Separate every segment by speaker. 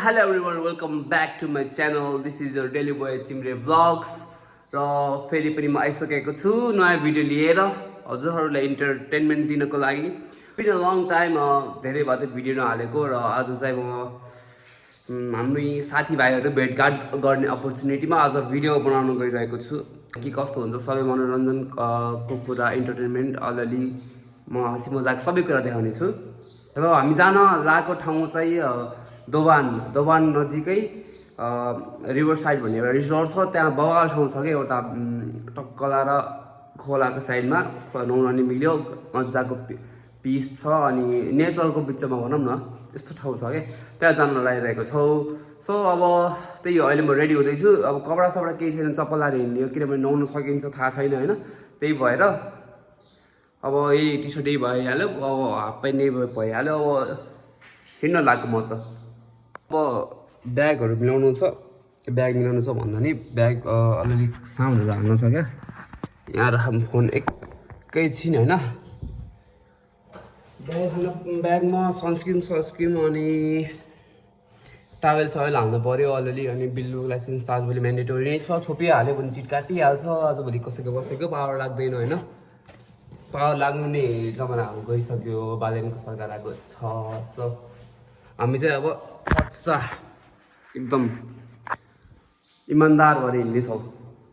Speaker 1: Hello everyone, welcome back to my channel. This is your daily boy Chimre vlogs. र फेरि पनि म आइसकेको छु नयाँ भिडियो लिएर हजुरहरूलाई इन्टरटेनमेन्ट दिनको लागि। बिन अ लङ टाइम धेरै भयो भिडियो नहालेको र आज चाहिँ म हाम्रो साथीभाइहरू भेटघाट गर्ने अपर्च्युनिटीमा आज भिडियो बनाउन गइरहेको छु। के कस्तो हुन्छ सबै मनोरञ्जनको कुरा, इन्टरटेनमेन्ट, अलिअलि म हाँसी मजाक सबै कुरा देखाउने छु। र हामी जान लागेको ठाउँ चाहिँ दोभान नजिकै रिभर साइड भन्ने एउटा रिसोर्ट छ। त्यहाँ बगाल ठाउँ छ कि एउटा टक्कला र खोलाको साइडमा नुहाउन मिल्यो, मजाको पिस छ अनि नेचरको बिचमा भनौँ न त्यस्तो ठाउँ छ कि त्यहाँ जान लागिरहेको छौँ। सो अब त्यही हो, अहिले म रेडी हुँदैछु। अब कपडा सपडा केही छैन, चप्पल लाएर हिँड्ने हो किनभने नुहाउन सकिन्छ थाहा छैन होइन। त्यही भएर अब यही टी सर्ट यही भइहाल्यो, अब हाफ प्यान्ट नै भइहाल्यो। अब हिँड्न लाग्यो म त। अब ब्यागहरू मिलाउनु छ, ब्याग मिलाउनु छ भन्दा नि ब्याग अलिअलि सामानहरू हाल्नु छ क्या। यहाँ राख फोन एकैछिन होइन। ब्यागमा सनस्क्रिन अनि टावेल सावेल हाल्नु पऱ्यो अलिअलि, अनि बिल्लुको लाइसेन्स त आजभोलि म्यान्डेटोरी नै छ। छोपिहाल्यो भने चिट काटिहाल्छ। आजभोलि कसैको पावर लाग्दैन होइन। पावर लाग्नु नै जमाना गइसक्यो, बालेनको सरकार आएको छ। सो हामी चाहिँ अब सच्चा एकदम इमान्दार भएर हिँड्नेछौँ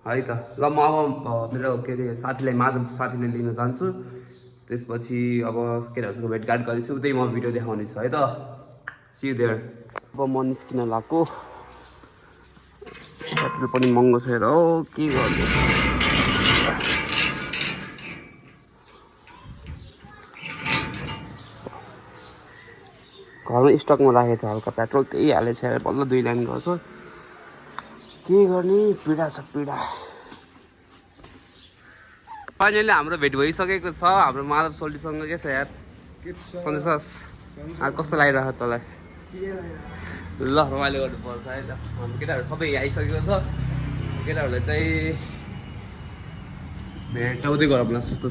Speaker 1: है त। ल म अब मेरो के अरे माधव साथीलाई लिन जान्छु। त्यसपछि अब केटाहरूको भेटघाट गरेछु, उतै म भिडियो देखाउने छु है त। See you there. अब म निस्किन लाग्यो। पेट्रोल पनि महँगो छ हेर, हो के गर्नु। घरमा स्टकमा राखेको थियो हल्का पेट्रोल, त्यही हालेछ हेर। बल्ल 2 लाइन गर्छ, के गर्ने, पीडा छ पीडा। फाइनली हाम्रो भेट भइसकेको छ हाम्रो माधव सोल्टीसँग। के छ यार, सन्देश कस्तो लागिरहेको तँलाई? ल रमाइलो गर्नुपर्छ है त। हाम्रो केटाहरू सबै आइसकेको छ। केटाहरूलाई चाहिँ भेटाउँदै गरौँ न सुस्तो।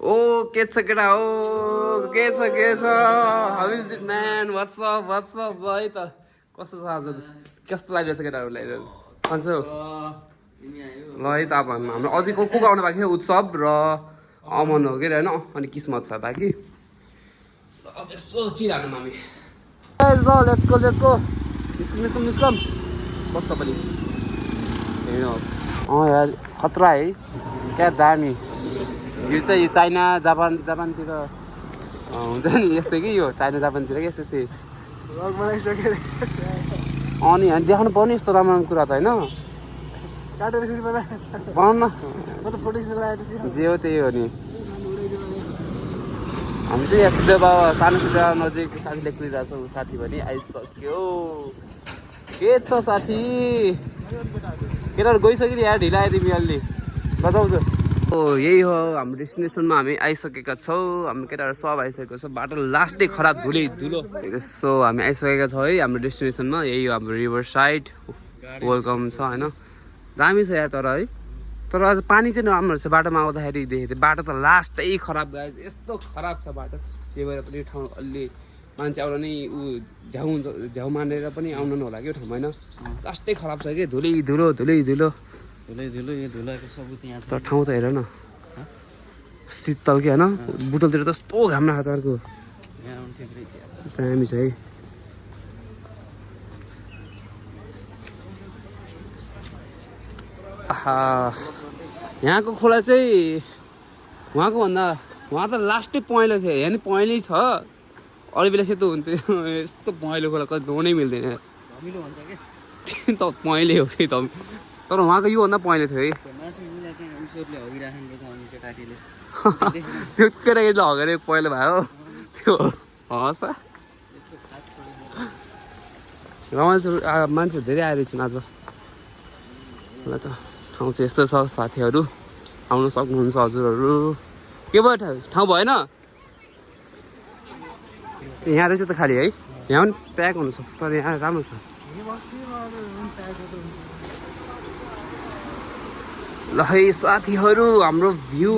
Speaker 1: ओ के छ केटा, हो के छ how is it man, what's up है त। कस्तो छ आज, कस्तो लागिरहेछ केटाहरूलाई भन्छौ? ल है त। अब हाम्रो अझै को आउनु बाँकी छ, उत्सव र अमन हो के होइन, अनि किस्मत छ बाँकी। अब यस्तो चिरानु मामी। लेट्स गो निस्कम कस्तो पनि यार खतरा है, क्या दामी। यो चाहिँ चाइना जापानतिर हुन्छ नि यस्तै कि, यो चाइना जापानतिर कि यस्तै। अनि हामी देखाउनु पाउने यस्तो राम्रो कुरा त होइन। बनाउनु न जे हो त्यही हो नि। हामी चाहिँ यहाँ सिद्धो बाबा सानो सिद्धो नजिक साथीले कुदिरहेको छौँ। साथी पनि आइसक्यो। के छ साथी, केटाहरू गइसक्यो नि यार, ढिला आयो तिमी अलि बजाउँछ। हो यही हो हाम्रो डेस्टिनेसनमा हामी आइसकेका छौँ। हाम्रो केटाहरू सब आइसकेको छ। बाटो लास्टै खराब धुलो। सो हामी आइसकेका छौँ है हाम्रो डेस्टिनेसनमा। यही हो हाम्रो रिभर साइड, वेलकम छ होइन। दामी छ यहाँ तर आज पानी चाहिँ राम्रो छ। बाटोमा आउँदाखेरि देखेको थिएँ, बाटो त लास्टै खराब गाइस, यस्तो खराब छ बाटो। त्यही भएर पनि ठाउँ अलि मान्छे आउन नै झ्याउ मानेर पनि आउनु नहोला क्या ठाउँमा होइन। लास्टै खराब छ कि, धुलै धुलो यो धुलोको सबुत यहाँ छ। तर ठाउँ त हेर न, शीतल के होइन। बुटलतिर त यस्तो घाम लाग्छ अर्को, दामी छ है। यहाँको खोला चाहिँ वहाँ त लास्टै पहेँलो थियो। यहाँ नि पहेँलै छ, अरू बेला सेतो हुन्थ्यो। यस्तो पहेँलो खोला कति धुनै मिल्दैन त, पहेँलै हो कि त। तर उहाँको योभन्दा पहेँलो थियो है। त्यो केटाकेटीले हगेर पहिलो भयो त्यो हँस। रमाइलो मान्छेहरू धेरै आएर छन् आज। ल त ठाउँ चाहिँ यस्तो छ साथीहरू, आउनु सक्नुहुन्छ हजुरहरू। के भयो ठाउँ भएन यहाँ रहेछ त खालि है। यहाँ पनि प्याक हुनसक्छ तर यहाँ राम्रो छ। ल है साथीहरू हाम्रो भ्यू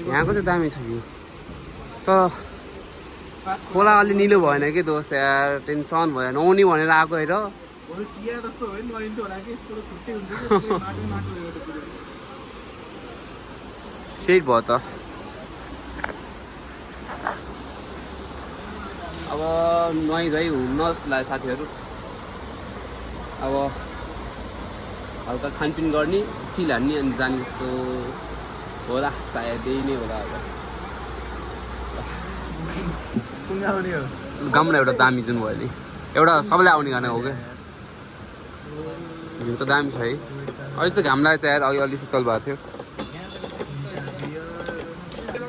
Speaker 1: यहाँको चाहिँ दामी छ भ्यू। तर खोला अलि निलो भएन कि दोस्त यार टेन्सन भयो नआउने भनेर आएको हेर
Speaker 2: चिया जस्तो भयो नि लैन्थ्यो होला कि यस्तो छुट्टै हुन्छ कि माटो माटो एउटा पुरो
Speaker 1: सेट भयो त अब नुहाइधुवाइ हुन्न जस्तो लाग्यो साथीहरू अब हल्का खानपिन गर्ने चिल हान्ने अनि जाने जस्तो होला सायद त्यही नै होला अब
Speaker 2: कुन आउने हो
Speaker 1: गाउँमा एउटा दामी जुन भयो नि एउटा सबैलाई आउने गाना हो क्या हिउँ त दामी छ है अहिले चाहिँ घाम लागेको छ यार अघि अलि शीतल भएको थियो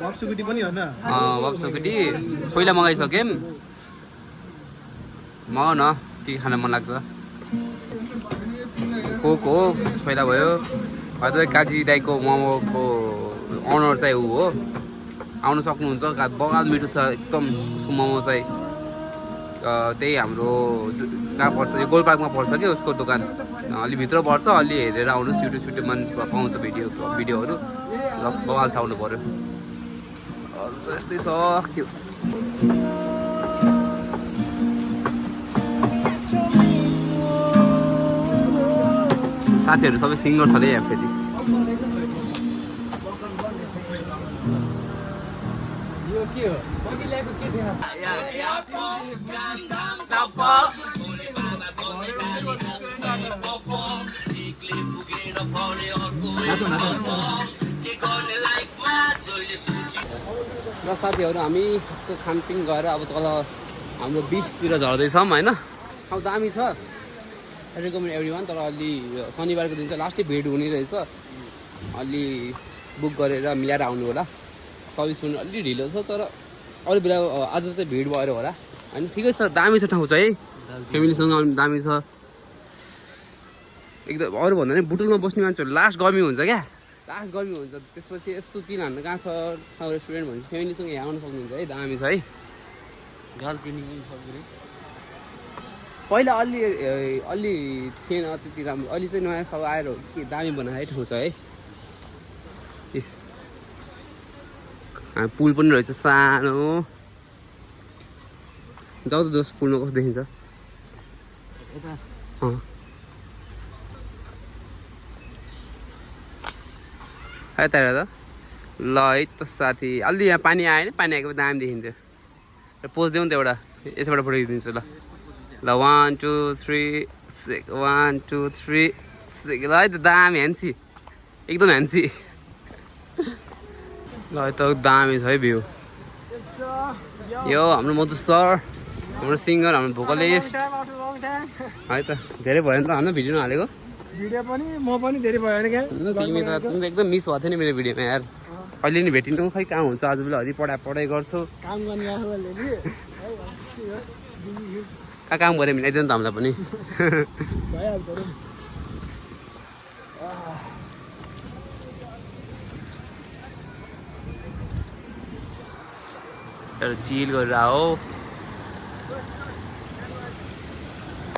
Speaker 2: बक्सुकुटी पनि हो न
Speaker 1: वापसोकेटी छोइला मगाइसक्यौँ मगाउ न के खान मन लाग्छ कोक हो छोइला भयो हजुर काजी दाईको मोमोको अनर चाहिँ ऊ हो आउनु सक्नुहुन्छ बगाल मिठो छ एकदम उसको मोमो चाहिँ त्यही हाम्रो कहाँ पर्छ यो गोलपार्कमा पर्छ कि उसको दोकान अलि भित्र पर्छ अलि हेरेर आउनुहोस् युट्युबमा पाउँछ भिडियोहरू र बगाल छ आउनु पऱ्यो अरू त यस्तै छ के साथीहरू सबै सिङ्गर छ यहाँ फेरि र साथीहरू हामी यस्तो खानपिन गएर अब तल हाम्रो बिचतिर झर्दैछौँ होइन अब दामी छ रेकमेन्ड एभ्री वान तर अलि शनिबारको दिन चाहिँ लास्टै भिड हुने रहेछ अलि बुक गरेर मिलाएर आउनु होला सर्भिस पनि अलि ढिलो छ तर अरू बेला आज चाहिँ भिड भएर होला होइन ठिकै छ दामी छ ठाउँ चाहिँ फ्यामिलीसँग आउनु दामी छ एकदम अरूभन्दा पनि बुटुलमा बस्ने मान्छेहरू लास्ट गर्मी हुन्छ क्या लास्ट गर्मी हुन्छ त्यसपछि यस्तो चिल हान्नु कहाँ छ ठाउँ रेस्टुरेन्ट भनेपछि फ्यामिलीसँग यहाँ आउनु सक्नुहुन्छ है दामी छ है गाल चिनी पहिला अलि थिएन त्यति राम्रो अलि चाहिँ नयाँ सब आएर हो कि दामी बनाए ठाउँ छ है पुल पनि रहेछ सानो जाउँ त जस्तो पुलमा कस्तो देखिन्छ है तर त ल है त साथी अलि यहाँ पानी आएन पानी आएको दामी देखिन्थ्यो र पोज देऊ नि त एउटा यसबाट फोटो खिचिदिन्छु ल 1 2 3 1 2 3 ल है त दामी ह्यान्सी एकदम ह्यान्सी ल है त दामी छ है भ्यू यो हाम्रो मधु सर हाम्रो सिङ्गर हाम्रो भोकलिस्ट है त धेरै भयो नि त हाम्रो भिडियो नहालेको
Speaker 2: भिडियो पनि म पनि धेरै भयो नि क्या
Speaker 1: तिमी त एकदम मिस भएको थियो नि मेरो भिडियोमा यार अहिले नि भेटिनु खै कहाँ हुन्छ आज बेला हरि पढाइ गर्छु
Speaker 2: काम गर्ने आफूले नि
Speaker 1: कहाँ काम गरेँ मिलाइदिनु त हामीलाई पनि
Speaker 2: भइहाल्छ नि
Speaker 1: चिल गरेर आओ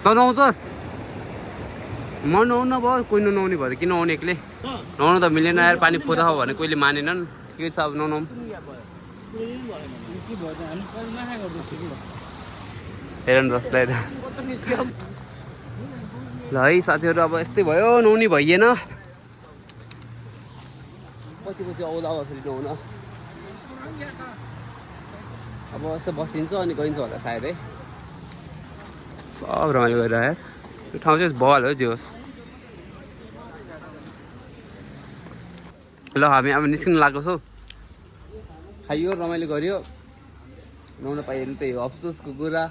Speaker 1: त नआउँछस् म नआउनु भयो कोही नआउने भयो किन आउने एक्लै नआउनु त मिलेन यार पानी फोदा हो भने कोहीले मानेनन् के छ अब नआउनु हेर न जसलाई ल है साथीहरू अब यस्तै भयो नुहाउने भइएन पछि आउँदा फेरि नहुन अब यसो बसिन्छ अनि गइन्छ होला सायद है सब रमाइलो गरेर यार यो ठाउँ चाहिँ बल हो जे होस् ल हामी अब निस्किनु लागेको छौँ खाइयो रमाइलो गऱ्यो नुहाउन पाइएन त्यही हो अफसोसको कुरा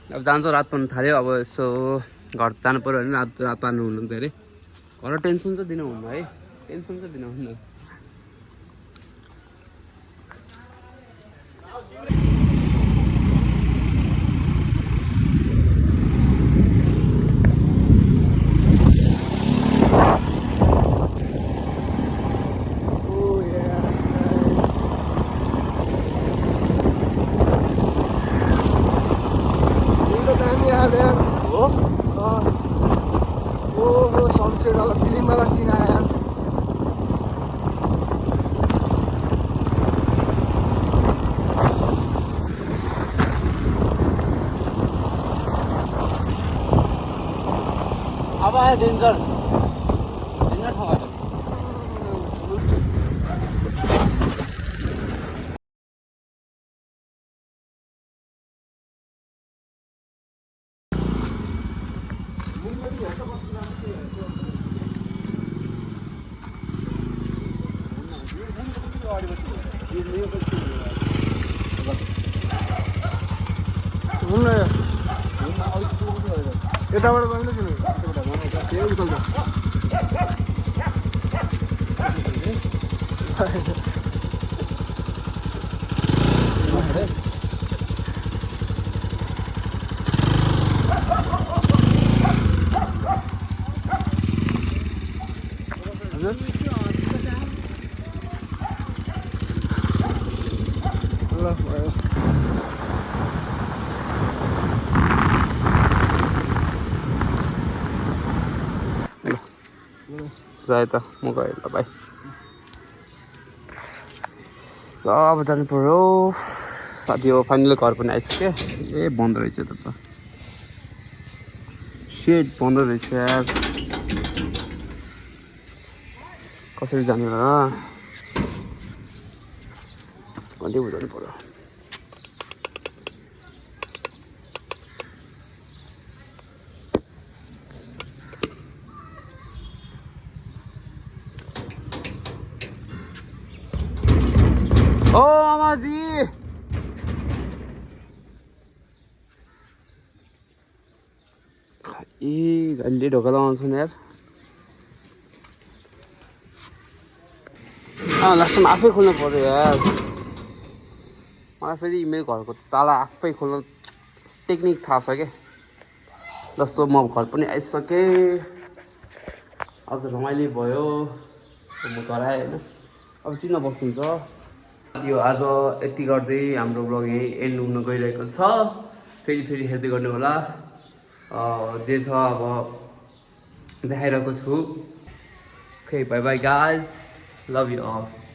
Speaker 1: अब जान्छौँ रात पर्नु थाल्यो अब यसो घर जानु पऱ्यो भने रात पार्नु हुनु धेरै घर टेन्सन चाहिँ दिनु हुन्न है टेन्सन चाहिँ दिनु हुन्न अब आयो डेन्जर डेन्जर ठाउँ आयो
Speaker 2: यताबाट गइन्छ किन
Speaker 1: जाए त म गएँ ल भाइ ल अब जानु पर्यो साथी हो फाइनली घर पनि आइसक्यो ए बन्द रहेछ त सेट बन्द रहेछ यार कसरी जाने र कति बुझाउनु पर्यो ओ आमाजी ए जहिले ढोका लगाउँछन् यार लास्टमा आफै खोल्नु पर्यो यार मलाई फेरि मेरो घरको ताला आफै खोल्न टेक्निक थाहा छ क्या जस्तो म घर पनि आइसकेँ आज रमाइलो भयो म घर आएँ होइन अब चिन्न बस्नुहुन्छ यो आज यति गर्दै हाम्रो ब्लग यही एन्ड हुन गइरहेको छ फेरि हेर्दै गर्नु होला जे छ अब देखाइरहेको छु okay bye bye guys love you all